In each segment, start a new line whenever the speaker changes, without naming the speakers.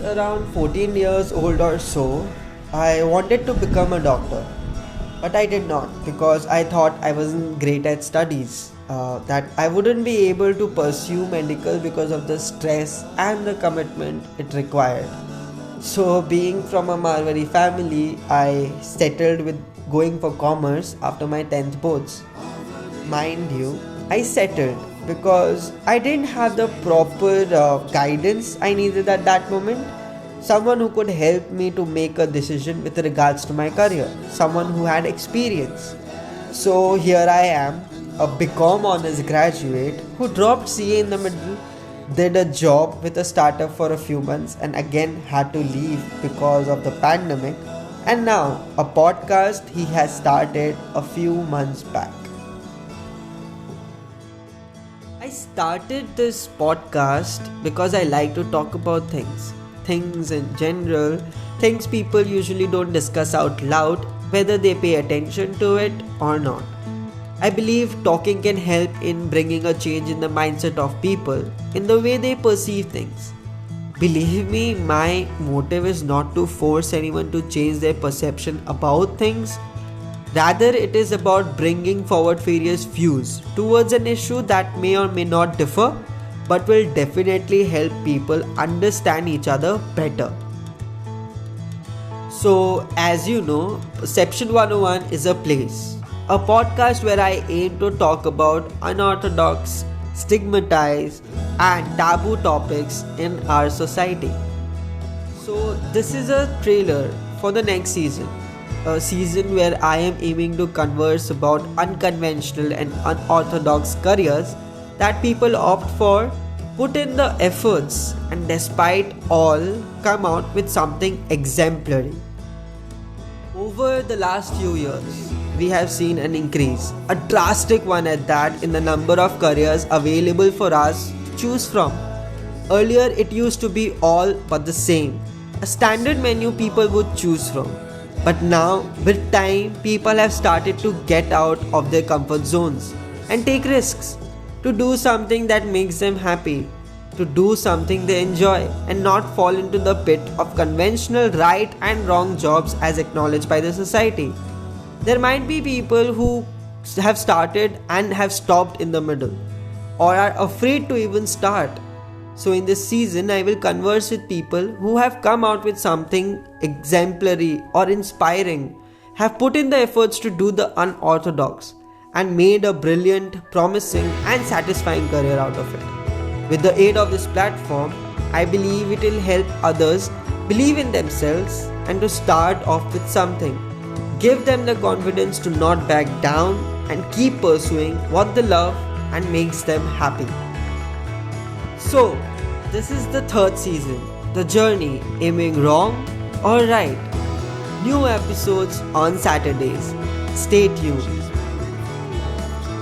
around 14 years old or so, I wanted to become a doctor. But I did not because I thought I wasn't great at studies. That I wouldn't be able to pursue medical because of the stress and the commitment it required. So, being from a Marwari family, I settled with going for commerce after my 10th boards. Mind you, I settled because I didn't have the proper guidance I needed at that moment. Someone who could help me to make a decision with regards to my career, someone who had experience. So here I am, a BCom honors graduate who dropped CA in the middle, did a job with a startup for a few months, and again had to leave because of the pandemic. And now, a podcast he has started a few months back. I started this podcast because I like to talk about things in general, things people usually don't discuss out loud, whether they pay attention to it or not. I believe talking can help in bringing a change in the mindset of people, in the way they perceive things. Believe me, my motive is not to force anyone to change their perception about things. Rather, it is about bringing forward various views towards an issue that may or may not differ, but will definitely help people understand each other better. So, as you know, Perception 101 is a place, a podcast where I aim to talk about unorthodox, stigmatized, and taboo topics in our society. So, this is a trailer for the next season, a season where I am aiming to converse about unconventional and unorthodox careers that people opt for, put in the efforts, and despite all, come out with something exemplary. Over the last few years, we have seen an increase, a drastic one at that, in the number of careers available for us to choose from. Earlier, it used to be all but the same, a standard menu people would choose from. But now, with time, people have started to get out of their comfort zones and take risks, to do something that makes them happy, to do something they enjoy, and not fall into the pit of conventional right and wrong jobs as acknowledged by the society. There might be people who have started and have stopped in the middle, or are afraid to even start. So, in this season, I will converse with people who have come out with something exemplary or inspiring, have put in the efforts to do the unorthodox, and made a brilliant, promising, and satisfying career out of it. With the aid of this platform, I believe it will help others believe in themselves and to start off with something. Give them the confidence to not back down and keep pursuing what they love and makes them happy. So, this is the third season, The Journey, aiming wrong or right. New episodes on Saturdays. Stay tuned.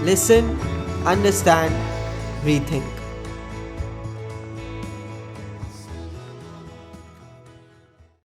Listen, understand, rethink.